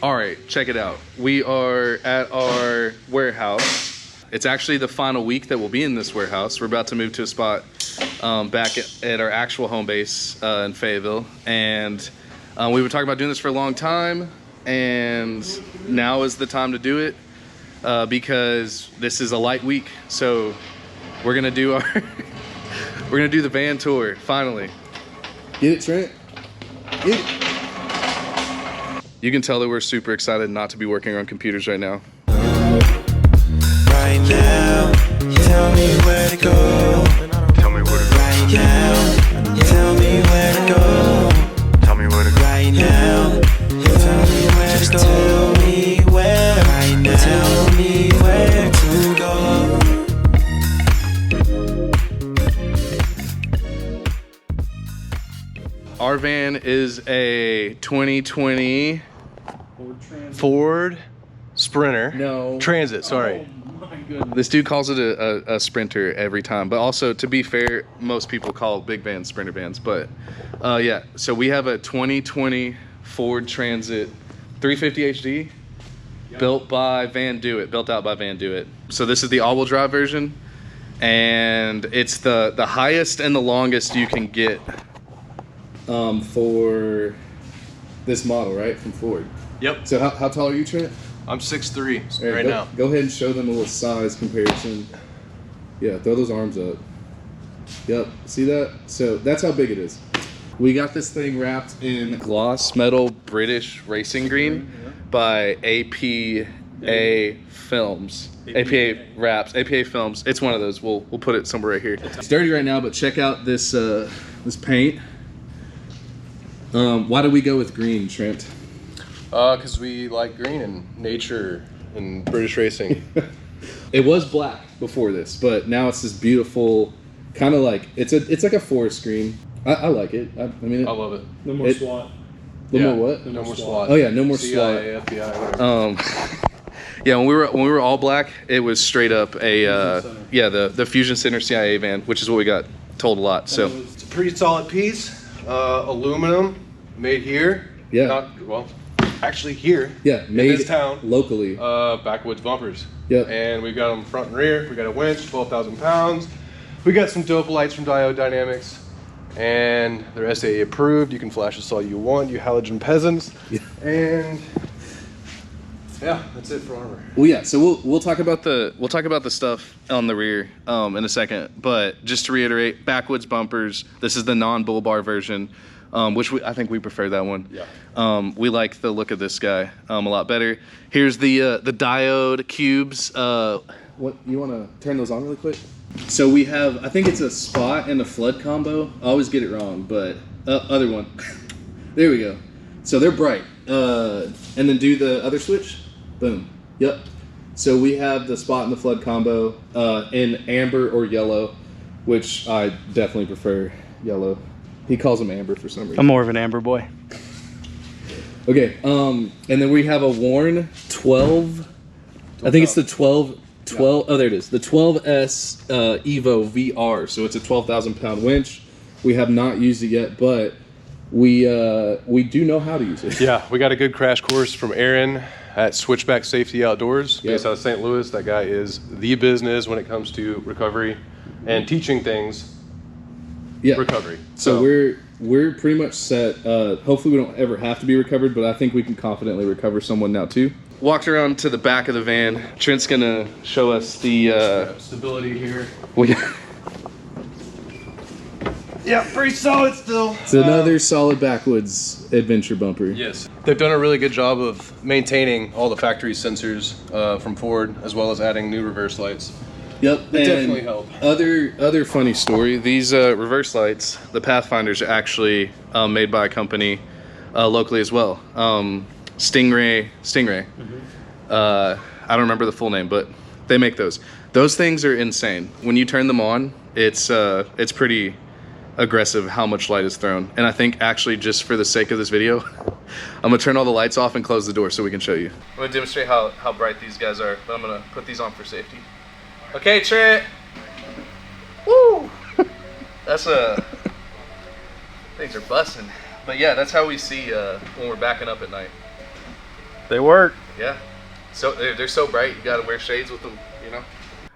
All right, check it out. We are at our warehouse. It's actually the final week that we'll be in this warehouse. We're about to move to a spot back at our actual home base in Fayetteville. And we were talking about doing this for a long time, and now is the time to do it because this is a light week. So we're gonna do our we're gonna do the van tour finally. Get it, Trent? Get it. You can tell that we're super excited not to be working on computers right now. Right now, tell me where to go. Tell me where to go. Right now, tell me where to go. Tell me where to go. Right now, tell me where to go. Tell me where. Right now, tell me where to go. Our van is a 2020 Ford Sprinter. No. Transit, sorry. Oh my goodness. This dude calls it a Sprinter every time, but also, to be fair, most people call big vans Sprinter vans. But yeah, so we have a 2020 Ford Transit 350 HD built by Van Do It, built out by Van Do It. So this is the all-wheel drive version, and it's the highest and the longest you can get for this model, right, from Ford. Yep. So how tall are you, Trent? I'm 6'3" Right, now. Go ahead and show them a little size comparison. Yeah, throw those arms up. Yep, see that? So that's how big it is. We got this thing wrapped in gloss metal British racing green by APA Films. APA Wraps, APA Films. It's one of those. We'll put it somewhere right here. It's dirty right now, but check out this this paint. Why did we go with green, Trent? Because we like green and nature and British racing. It was black before this, but now it's this beautiful kind of like it's like a forest green. I like it. I mean, I love it. No more SWAT. No more what? No more SWAT. Oh yeah, no more CIA, SWAT. FBI, whatever. Yeah, when we were all black, it was straight up a the Fusion Center CIA van, which is what we got told a lot. So It's a pretty solid piece. Aluminum, made here. Yeah. Actually here. yeah, in made this town. locally. Backwoods bumpers. Yep. And we've got them front and rear. We got a winch, 12,000 pounds. We got some dope lights from Diode Dynamics, and they're SAE approved. You can flash us all you want, you halogen peasants. Yeah. And yeah, that's it for armor. Well, yeah. So we'll talk about the stuff on the rear in a second. But just to reiterate, Backwoods bumpers. This is the non-bull bar version, which I think we prefer that one. Yeah. We like the look of this guy a lot better. Here's the diode cubes. What you want to turn those on really quick? So we have, I think it's a spot and a flood combo. I always get it wrong, but other one. There we go. So they're bright. And then do the other switch. Boom. Yep. So we have the spot and the flood combo in amber or yellow, which I definitely prefer yellow. He calls them amber for some reason. I'm more of an amber boy. Okay. And then we have a worn 12. I think it's the 12. Oh, there it is. The 12S EVO VR. So it's a 12,000 pound winch. We have not used it yet, but we do know how to use it. Yeah, we got a good crash course from Aaron at Switchback Safety Outdoors, Yep. based out of St. Louis. That guy is the business when it comes to recovery and teaching things. Yeah. Recovery. So we're pretty much set. Hopefully we don't ever have to be recovered, but I think we can confidently recover someone now too. Walked around to the back of the van. Trent's gonna show us the stability here. Yeah, pretty solid still. It's another solid Backwoods adventure bumper. Yes. They've done a really good job of maintaining all the factory sensors from Ford, as well as adding new reverse lights. Yep, They definitely help. Other funny story. These reverse lights, the Pathfinders, are actually made by a company locally as well. Stingray. Mm-hmm. I don't remember the full name, but they make those. Those things are insane. When you turn them on, it's pretty aggressive how much light is thrown. And I think actually, just for the sake of this video, I'm gonna turn all the lights off and close the door so we can show you. I'm gonna demonstrate how bright these guys are, but I'm gonna put these on for safety. Okay, Trent. Woo! That's things are busting. But yeah, that's how we see when we're backing up at night. They work. Yeah. So they're so bright, you gotta wear shades with them, you know?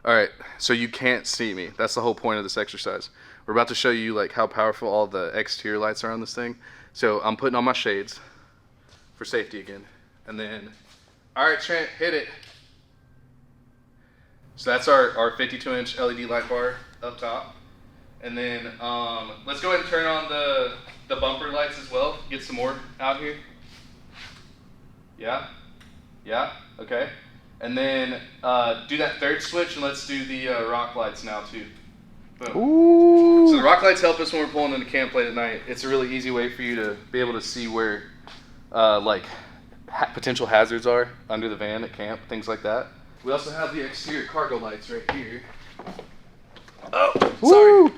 All right, so you can't see me. That's the whole point of this exercise. We're about to show you like how powerful all the exterior lights are on this thing. So I'm putting on my shades for safety again. And then, all right, Trent, hit it. So that's our 52-inch LED light bar up top. And then let's go ahead and turn on the bumper lights as well. Get some more out here. Yeah, okay. And then do that third switch and let's do the rock lights now too. Boom. Ooh. So the rock lights help us when we're pulling into camp late at night. It's a really easy way for you to be able to see where potential hazards are under the van at camp, things like that. We also have the exterior cargo lights right here. Oh, sorry. Woo.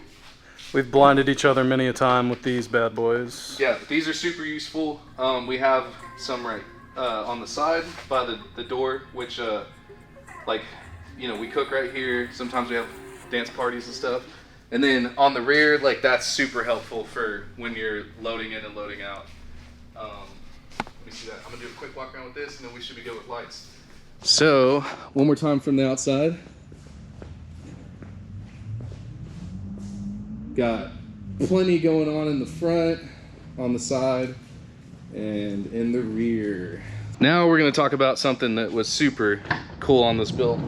We've blinded each other many a time with these bad boys. Yeah, these are super useful. We have some right on the side by the door, which we cook right here. Sometimes we have dance parties and stuff. And then on the rear, like that's super helpful for when you're loading in and loading out. Let me see that. I'm gonna do a quick walk around with this and then we should be good with lights. So, one more time from the outside. Got plenty going on in the front, on the side, and in the rear. Now we're going to talk about something that was super cool on this build.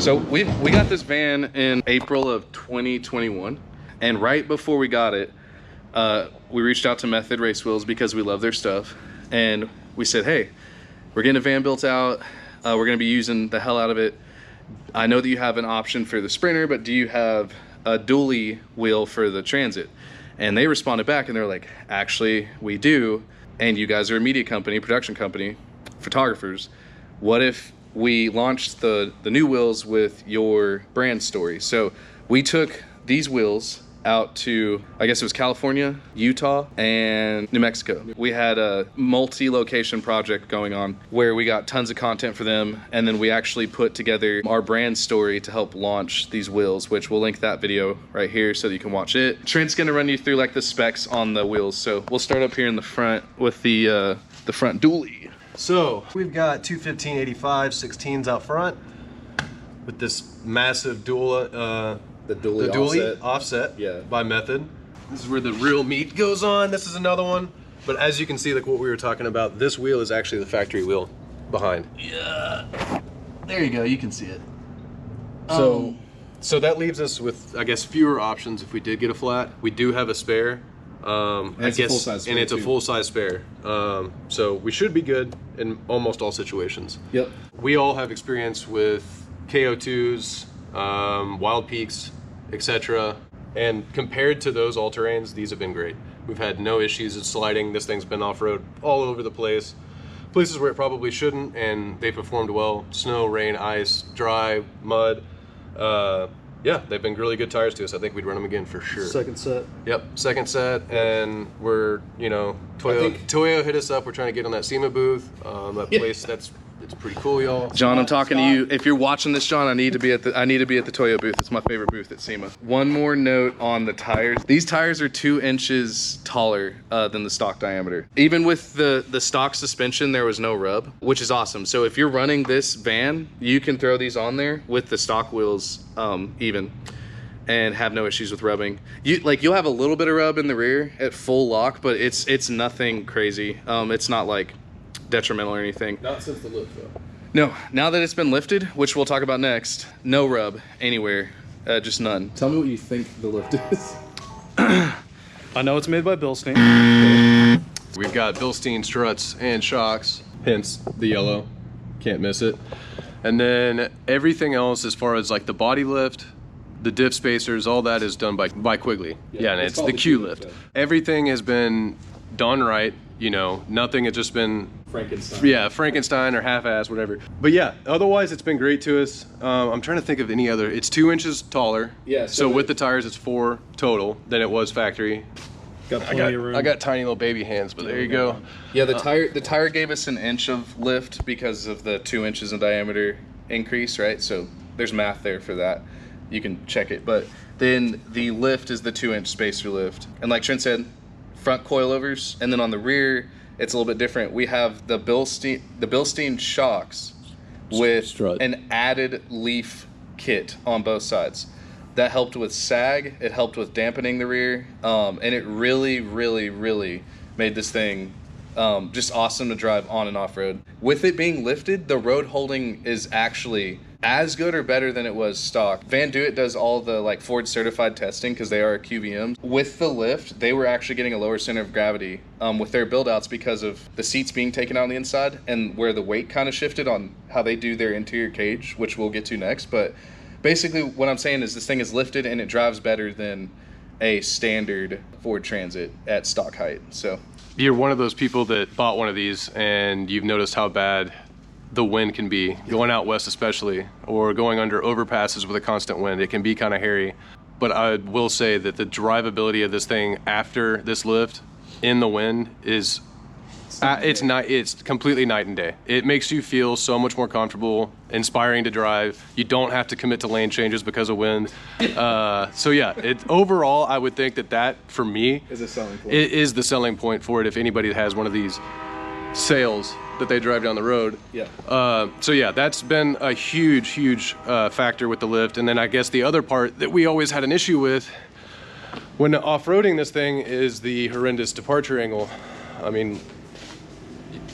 So we got this van in April of 2021, and right before we got it, we reached out to Method Race Wheels because we love their stuff, and we said, hey, we're getting a van built out. We're going to be using the hell out of it. I know that you have an option for the Sprinter, but do you have a dually wheel for the Transit? And they responded back and they're like, actually we do, and you guys are a media company, production company, photographers. What if we launched the new wheels with your brand story? So we took these wheels out to, I guess it was California, Utah, and New Mexico. We had a multi-location project going on where we got tons of content for them, and then we actually put together our brand story to help launch these wheels, which we'll link that video right here so that you can watch it. Trent's gonna run you through like the specs on the wheels. So we'll start up here in the front with the front dually. So we've got two 1585 16s out front with this massive dual The dually offset Yeah. by Method. This is where the real meat goes on. This is another one. But as you can see, like what we were talking about, this wheel is actually the factory wheel behind. Yeah, there you go, you can see it. So that leaves us with, I guess, fewer options if we did get a flat. We do have a spare. It's a full-size spare, and it's a too. full-size spare. So we should be good in almost all situations. Yep. We all have experience with KO2s, Wild Peaks, etc. And compared to those all-terrains, these have been great. We've had no issues with sliding. This thing's been off-road all over the place. Places where it probably shouldn't, and they performed well. Snow, rain, ice, dry, mud. Yeah, they've been really good tires to us. I think we'd run them again for sure. Second set. Yep, second set, and we're, Toyo hit us up. We're trying to get on that SEMA booth. That place, it's pretty cool, y'all. John, I'm talking to you. If you're watching this, John, I need to be at the Toyo booth. It's my favorite booth at SEMA. One more note on the tires. These tires are 2 inches taller than the stock diameter. Even with the stock suspension, there was no rub, which is awesome. So if you're running this van, you can throw these on there with the stock wheels even, and have no issues with rubbing. You'll have a little bit of rub in the rear at full lock, but it's nothing crazy. It's not like detrimental or anything. Not since the lift, though. No, now that it's been lifted, which we'll talk about next, no rub anywhere, just none. Tell me what you think the lift is. I know it's made by Bilstein. We've got Bilstein struts and shocks, hence the yellow. Can't miss it. And then everything else, as far as like the body lift, the diff spacers, all that is done by Quigley. Yeah, and it's the Q lift. Everything has been done right. Nothing has just been Frankenstein. Yeah, Frankenstein or half-ass, whatever. But yeah, otherwise it's been great to us. I'm trying to think of any other. It's 2 inches taller. Yeah. So with the tires, it's 4 total than it was factory. Got plenty of room. I got tiny little baby hands, but there you go. Yeah, the tire gave us an inch of lift because of the 2 inches in diameter increase, right? So there's math there for that. You can check it. But then the lift is the 2 inch spacer lift. And like Trent said, front coilovers, and then on the rear, it's a little bit different. We have the Bilstein shocks with Strut. an added leaf kit on both sides. That helped with sag, it helped with dampening the rear, and it really, really, really made this thing just awesome to drive on and off-road. With it being lifted, the road holding is actually as good or better than it was stock. Van Duit does all the like Ford certified testing because they are QVMs. With the lift, they were actually getting a lower center of gravity with their build outs because of the seats being taken out on the inside and where the weight kind of shifted on how they do their interior cage, which we'll get to next. But basically what I'm saying is this thing is lifted and it drives better than a standard Ford Transit at stock height. So You're one of those people that bought one of these and you've noticed how bad the wind can be, going out west especially, or going under overpasses with a constant wind. It can be kind of hairy. But I will say that the drivability of this thing after this lift in the wind is it's completely night and day. It makes you feel so much more comfortable, inspiring to drive. You don't have to commit to lane changes because of wind. So yeah, overall I would think that for me is a selling point. It is the selling point for it if anybody has one of these sails that they drive down the road. Yeah. So yeah, that's been a huge factor with the lift. And then I guess the other part that we always had an issue with when off-roading this thing is the horrendous departure angle. I mean,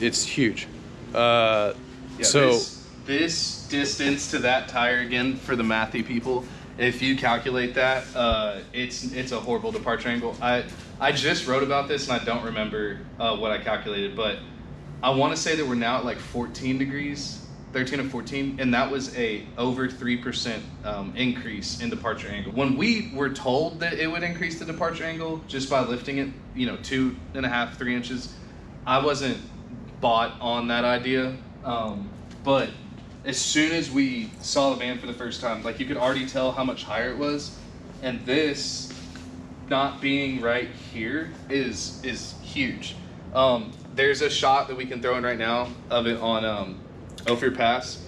it's huge. Yeah, so this distance to that tire, again, for the mathy people, if you calculate that, it's a horrible departure angle. I just wrote about this and I don't remember what I calculated, but I want to say that we're now at like 14 degrees, 13 or 14, and that was a over 3% increase in departure angle. When we were told that it would increase the departure angle just by lifting it, 2.5, 3 inches, I wasn't bought on that idea. But as soon as we saw the van for the first time, like you could already tell how much higher it was, and this not being right here is huge. There's a shot that we can throw in right now of it on Ophir Pass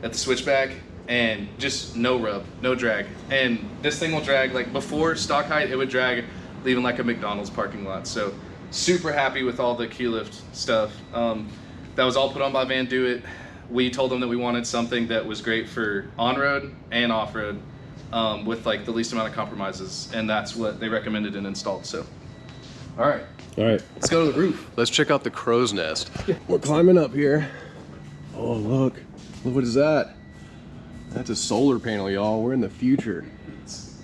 at the switchback, and just no rub, no drag. And this thing will drag, like before stock height, it would drag leaving like a McDonald's parking lot. So super happy with all the Q-lift stuff. That was all put on by Van Duit. We told them that we wanted something that was great for on-road and off-road with like the least amount of compromises, and that's what they recommended and installed. So, all right, let's go to the roof. let's check out the crow's nest. We're climbing up here. Oh, look, what is that? That's a solar panel, y'all. We're in the future.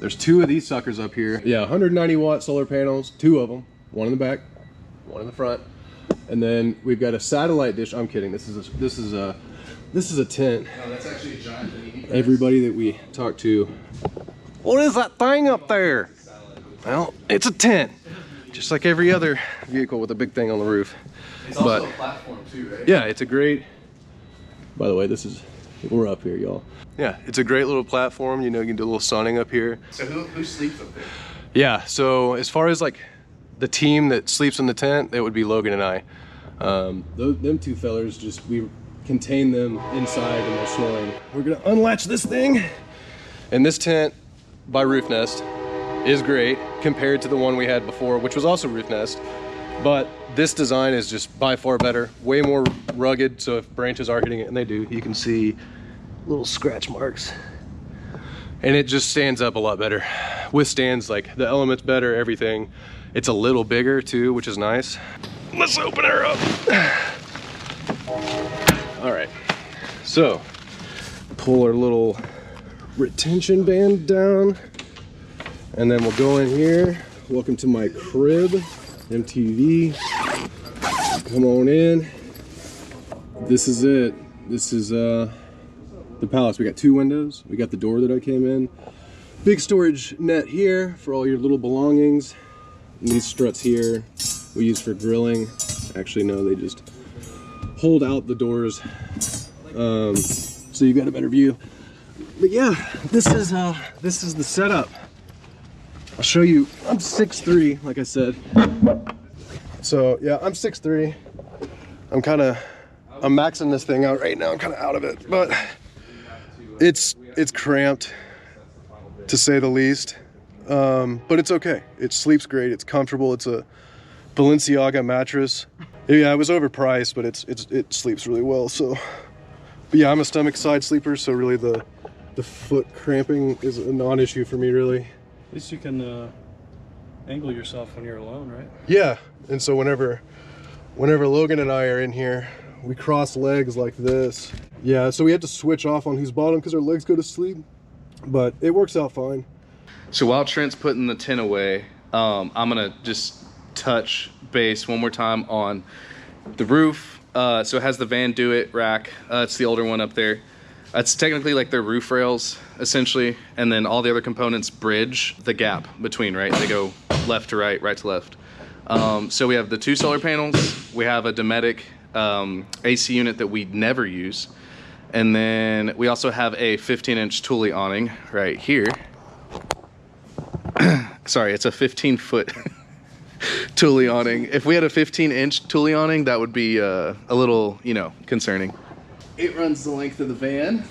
There's 2 of these suckers up here. Yeah, 190 watt solar panels, 2 of them, one in the back, one in the front. And then we've got a satellite dish. I'm kidding. This is a tent. No, that's actually a giant. Everybody that we talk to, what is that thing up there? Well, it's a tent, just like every other vehicle with a big thing on the roof. It's also a platform too, right? Yeah, it's a great, by the way, we're up here, y'all. Yeah, it's a great little platform. You can do a little sunning up here. So who sleeps up there? Yeah, so as far as like the team that sleeps in the tent, it would be Logan and I. Them 2 fellers, we contain them inside and they're snoring. We're gonna unlatch this thing. And this tent by Roofnest is great compared to the one we had before, which was also Roofnest. But this design is just by far better, way more rugged. So if branches are hitting it, and they do, you can see little scratch marks. And it just stands up a lot better. Withstands like the elements better, everything. It's a little bigger too, which is nice. Let's open her up. All right, so pull our little retention band down, and then we'll go in here. Welcome to my crib, MTV. Come on in. This is it. This is the palace. We got 2 windows. We got the door that I came in. Big storage net here for all your little belongings. And these struts here we use for grilling. Actually, no, they just hold out the doors, so you got a better view. But yeah, this is the setup. I'll show you. I'm 6'3", like I said. So yeah, I'm 6'3". I'm maxing this thing out right now. I'm kind of out of it, but it's cramped to say the least. But it's okay. It sleeps great. It's comfortable. It's a Balenciaga mattress. Yeah, it was overpriced, but it sleeps really well. So, but yeah, I'm a stomach side sleeper, so really the foot cramping is a non-issue for me, really. At least you can angle yourself when you're alone, right? Yeah, and so whenever Logan and I are in here, we cross legs like this. Yeah, so we had to switch off on whose bottom because our legs go to sleep, but it works out fine. So while Trent's putting the tin away, I'm gonna just touch base one more time on the roof. So it has the Van Duit rack. It's the older one up there. It's technically like their roof rails, essentially, and then all the other components bridge the gap between, right? They go left to right, right to left. So we have the 2 solar panels. We have a Dometic AC unit that we never use. And then we also have a 15-inch Thule awning right here. Sorry, it's a 15-foot Thule awning. If we had a 15-inch Thule awning, that would be a little, you know, concerning. It runs the length of the van.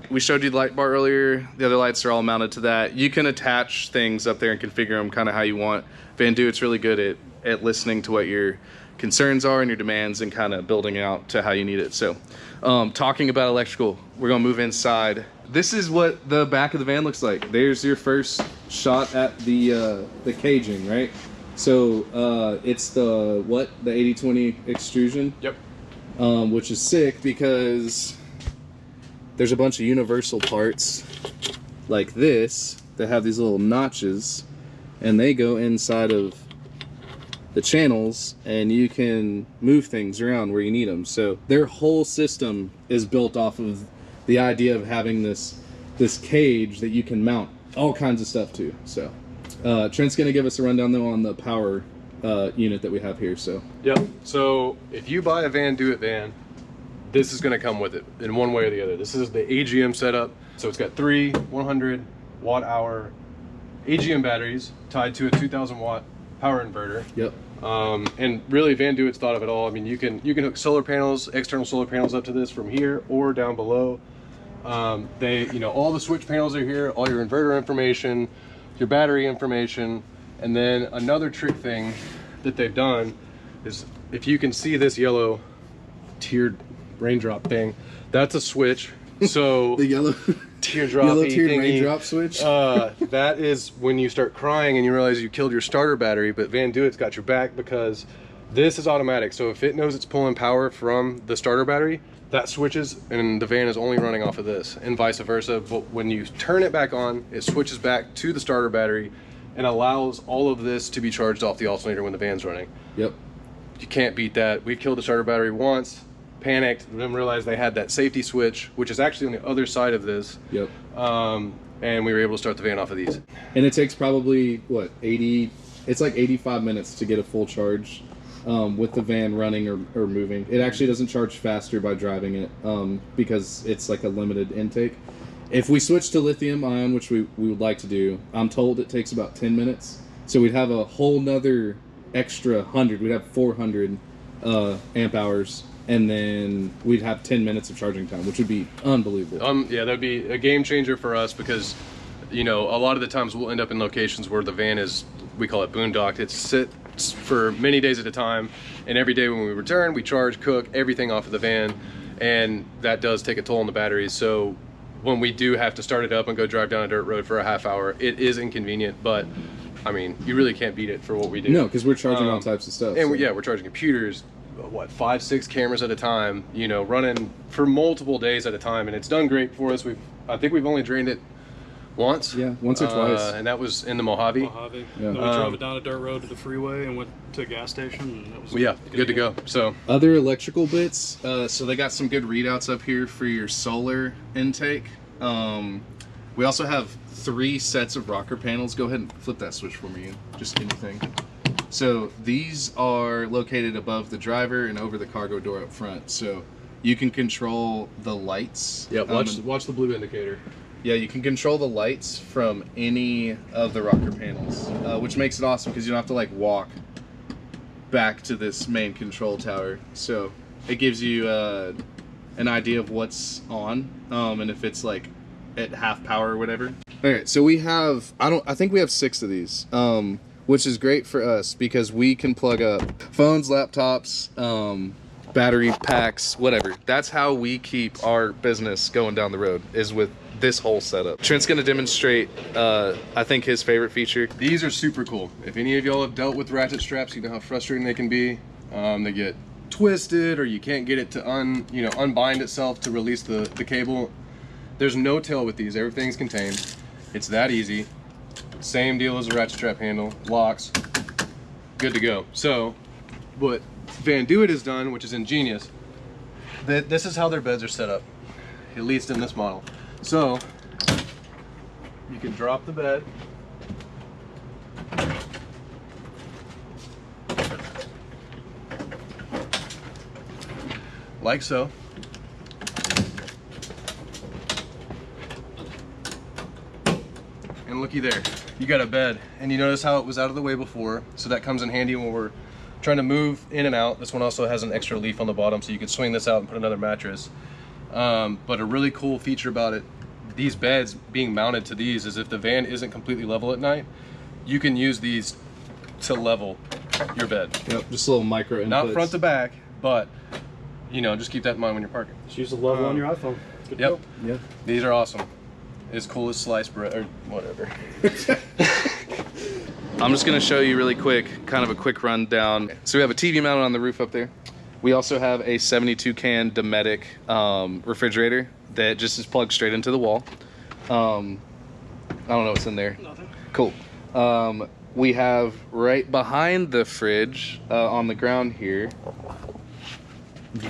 We showed you the light bar earlier. The other lights are all mounted to that. You can attach things up there and configure them kind of how you want. Van Duit's really good at listening to what your concerns are and your demands and kind of building out to how you need it. So talking about electrical, we're gonna move inside. This is what the back of the van looks like. There's your first shot at the caging, right? So it's the 80/20 extrusion. Yep. Which is sick because there's a bunch of universal parts like this that have these little notches, and they go inside of the channels, and you can move things around where you need them. So their whole system is built off of the idea of having this cage that you can mount all kinds of stuff to. So Trent's gonna give us a rundown though on the power unit that we have here. So yep. So if you buy a Van Duit van, this is going to come with it in one way or the other. This is the AGM setup. So it's got 3 100 watt hour AGM batteries tied to a 2000 watt power inverter. Yep. And really Van Duit's thought of it all. I mean, you can hook solar panels, external solar panels up to this from here or down below. All the switch panels are here, all your inverter information, your battery information. And then another trick thing that they've done is, if you can see this yellow tiered raindrop thing, that's a switch. So the yellow tiered raindrop switch. That is when you start crying and you realize you killed your starter battery. But Van Duit's got your back because this is automatic. So if it knows it's pulling power from the starter battery, that switches and the van is only running off of this, and vice versa. But when you turn it back on, it switches back to the starter battery and allows all of this to be charged off the alternator when the van's running. Yep. You can't beat that. We killed the starter battery once, panicked, then realized they had that safety switch, which is actually on the other side of this. Yep. And we were able to start the van off of these. And it takes probably, what, 80, it's like 85 minutes to get a full charge with the van running or moving. It actually doesn't charge faster by driving it because it's like a limited intake. If we switch to lithium ion, which we would like to do, I'm told it takes about 10 minutes. So we'd have a whole nother extra 100. We'd have 400 amp hours, and then we'd have 10 minutes of charging time, which would be unbelievable. Yeah, that'd be a game changer for us because, a lot of the times we'll end up in locations where the van is, we call it boondocked. It's sits for many days at a time, and every day when we return, we charge, cook, everything off of the van, and that does take a toll on the batteries. So when we do have to start it up and go drive down a dirt road for a half hour, it is inconvenient, but I mean, you really can't beat it for what we do. No, because we're charging all types of stuff. And we're charging computers, 5-6 cameras at a time, running for multiple days at a time, and it's done great for us. I think we've only drained it once. Yeah, once or twice. And that was in the Mojave. Yeah. Then we drove it down a dirt road to the freeway and went to a gas station. And that was good to go. So other electrical bits. So they got some good readouts up here for your solar intake. We also have 3 sets of rocker panels. Go ahead and flip that switch for me. Just anything. So these are located above the driver and over the cargo door up front. So you can control the lights. Yeah, watch the blue indicator. Yeah, you can control the lights from any of the rocker panels, which makes it awesome because you don't have to like walk back to this main control tower. So it gives you an idea of what's on and if it's like at half power or whatever. All right, so we have I think we have 6 of these. which is great for us because we can plug up phones, laptops, battery packs, whatever. That's how we keep our business going down the road, is with this whole setup. Trent's gonna demonstrate, I think, his favorite feature. These are super cool. If any of y'all have dealt with ratchet straps, you know how frustrating they can be. They get twisted, or you can't get it to unbind itself to release the cable. There's no tail with these. Everything's contained. It's that easy. Same deal as a ratchet strap handle. Locks. Good to go. So, what Van Duit has done, which is ingenious, this is how their beds are set up, at least in this model. So, you can drop the bed. Like so. And looky there, you got a bed. And you notice how it was out of the way before, so that comes in handy when we're trying to move in and out. This one also has an extra leaf on the bottom, so you can swing this out and put another mattress. But a really cool feature about it, these beds being mounted to these, is if the van isn't completely level at night, you can use these to level your bed. Yep, just a little micro inputs. Not front to back, but you know, just keep that in mind when you're parking. Just use the level on your iPhone. Good to Yep. go. Yeah. These are awesome. As cool as sliced bread or whatever. I'm just gonna show you really quick, kind of a quick rundown. So we have a TV mounted on the roof up there. We also have a 72 can Dometic refrigerator that just is plugged straight into the wall. I don't know what's in there. Nothing. Cool. We have right behind the fridge on the ground here,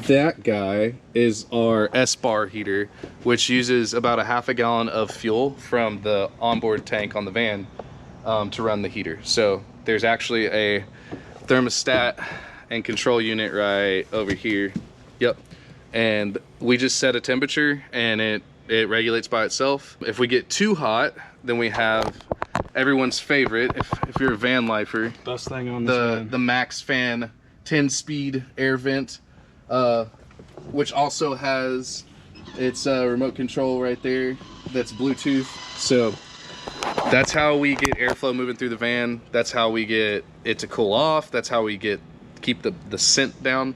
that guy is our Espar heater, which uses about a half a gallon of fuel from the onboard tank on the van to run the heater. So there's actually a thermostat and control unit right over here. Yep. And we just set a temperature and it regulates by itself. If we get too hot, then we have everyone's favorite, if you're a van lifer, Best thing on this the MaxxFan 10-speed air vent, which also has its remote control right there that's Bluetooth. So that's how we get airflow moving through the van. That's how we get it to cool off. That's how we keep the scent down.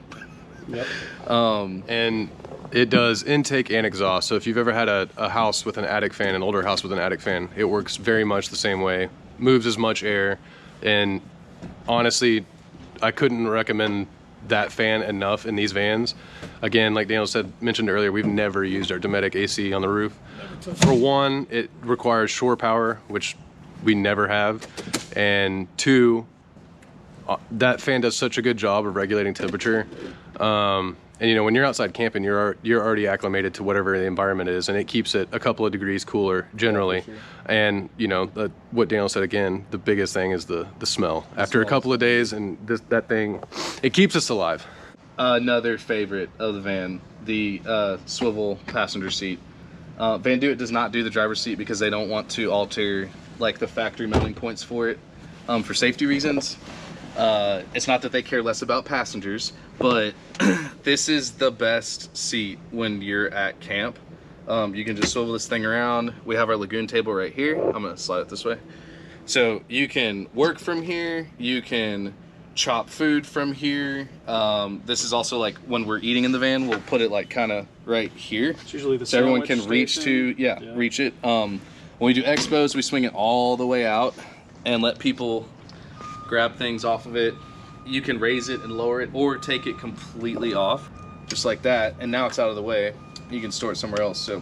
Yep. And it does intake and exhaust. So if you've ever had a house with an attic fan, an older house with an attic fan, it works very much the same way. Moves as much air. And honestly, I couldn't recommend that fan enough in these vans. Again, like Daniel mentioned earlier, we've never used our Dometic AC on the roof. For one, it requires shore power, which we never have. And two, that fan does such a good job of regulating temperature. And you know, when you're outside camping, you're already acclimated to whatever the environment is, and it keeps it a couple of degrees cooler generally. Yeah, sure. And you know, what Daniel said again, the biggest thing is the smell. After a couple of days, and that thing, it keeps us alive. Another favorite of the van, the swivel passenger seat. Van Duit does not do the driver's seat because they don't want to alter like the factory mounting points for it for safety reasons. It's not that they care less about passengers, but this is the best seat when you're at camp. You can just swivel this thing around. We have our lagoon table right here. I'm gonna slide it this way. So you can work from here, you can chop food from here. This is also like when we're eating in the van, we'll put it like kind of right here. It's usually the so everyone can reach to, reach it. When we do expos, we swing it all the way out and let people grab things off of it. You can raise it and lower it or take it completely off, just like that. And now it's out of the way. You can store it somewhere else. So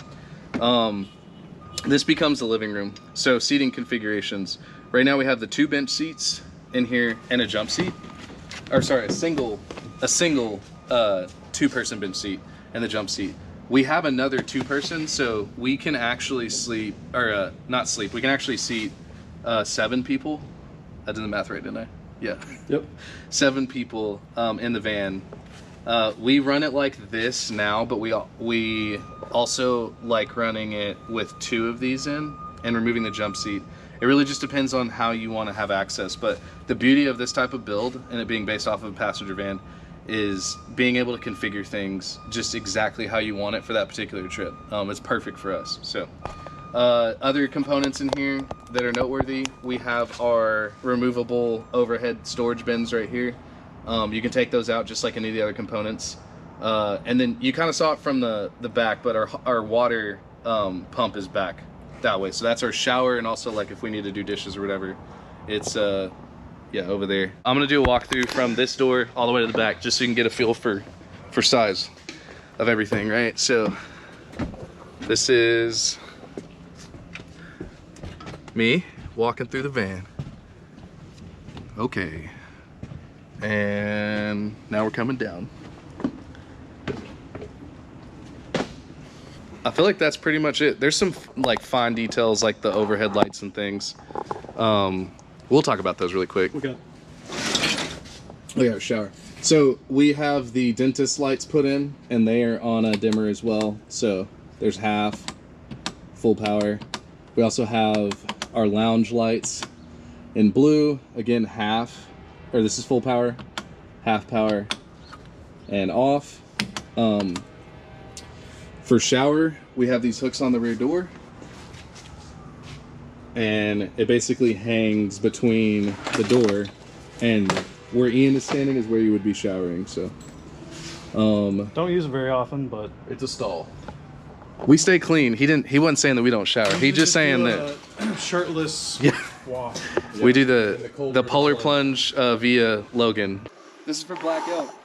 this becomes the living room. So seating configurations. Right now we have the 2 bench seats in here and a jump seat. Or sorry, a single 2-person bench seat and the jump seat. We have another 2-person, so we can actually sleep, or not sleep, we can actually seat 7 people. I did the math right, didn't I? Yeah. Yep. 7 people in the van. We run it like this now, but we also like running it with 2 of these in and removing the jump seat. It really just depends on how you want to have access. But the beauty of this type of build and it being based off of a passenger van is being able to configure things just exactly how you want it for that particular trip. It's perfect for us. So other components in here, that are noteworthy, we have our removable overhead storage bins right here. You can take those out just like any of the other components. And then you kind of saw it from the back, but our water pump is back that way. So that's our shower, and also like if we need to do dishes or whatever, it's yeah, over there. I'm gonna do a walkthrough from this door all the way to the back, just so you can get a feel for size of everything, right? So this is me walking through the van. Okay. And now we're coming down. I feel like that's pretty much it. There's some like fine details like the overhead lights and things. We'll talk about those really quick. Okay. We got a shower. So we have the dentist lights put in, and they are on a dimmer as well. So there's half, full power. We also have our lounge lights in blue, again half, or this is full power, half power, and off. For shower, we have these hooks on the rear door, and it basically hangs between the door and where Ian is standing is where you would be showering. So Don't use it very often, but it's a stall. We stay clean. He wasn't saying that we don't shower. He just saying that shirtless walk. we do the polar plunge via Logan. This is for Black Elk.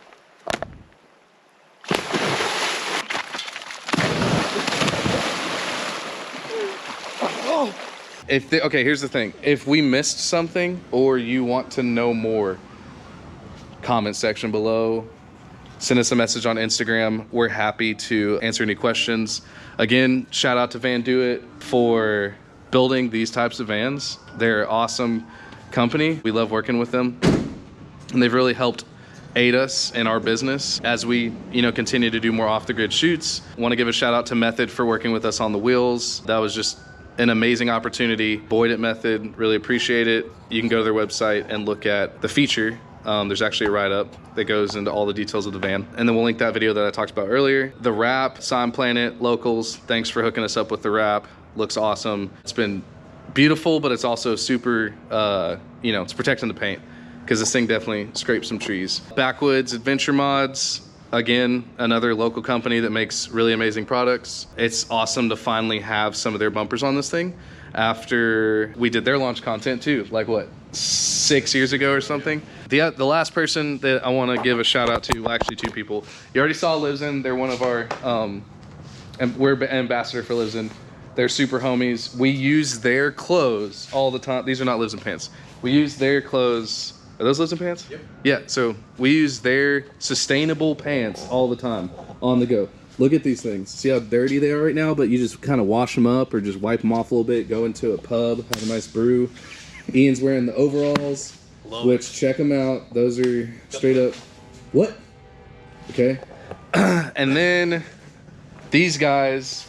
Okay, here's the thing. If we missed something or you want to know more, comment section below. Send us a message on Instagram. We're happy to answer any questions. Again, shout out to Van Do It for building these types of vans. They're an awesome company. We love working with them, and they've really helped aid us in our business as we, continue to do more off-the-grid shoots. Want to give a shout out to Method for working with us on the wheels. That was just an amazing opportunity. Boyd at Method, really appreciate it. You can go to their website and look at the feature. There's actually a write-up that goes into all the details of the van. And then we'll link that video that I talked about earlier. The wrap, Sign Planet, Locals, thanks for hooking us up with the wrap. Looks awesome. It's been beautiful, but it's also super, it's protecting the paint, because this thing definitely scrapes some trees. Backwoods Adventure Mods, again, another local company that makes really amazing products. It's awesome to finally have some of their bumpers on this thing after we did their launch content too, like what, 6 years ago or something. The last person that I want to give a shout out to, well, actually two people. You already saw Lives In. They're one of our, and we're ambassador for Lives In. They're super homies. We use their clothes all the time. These are not Lives In pants. We use their clothes. Are those Lives In pants? Yep. Yeah, so we use their sustainable pants all the time on the go. Look at these things. See how dirty they are right now? But you just kind of wash them up or just wipe them off a little bit, go into a pub, have a nice brew. Ian's wearing the overalls, which check them out. Those are straight up. What? Okay. And then these guys,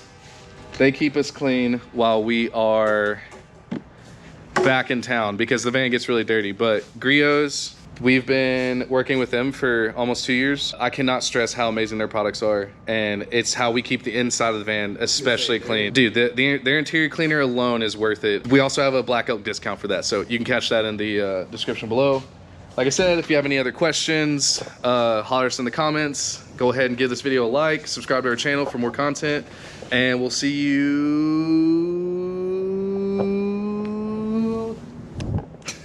they keep us clean while we are back in town because the van gets really dirty. But Griots, we've been working with them for almost 2 years. I cannot stress how amazing their products are, and it's how we keep the inside of the van especially clean. Dude, their interior cleaner alone is worth it. We also have a Black Elk discount for that, so you can catch that in the description below. Like I said, if you have any other questions, holler us in the comments. Go ahead and give this video a like, subscribe to our channel for more content, and we'll see you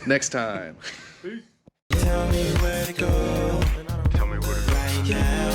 next time. Tell me where to go. Tell me where to go. Right now.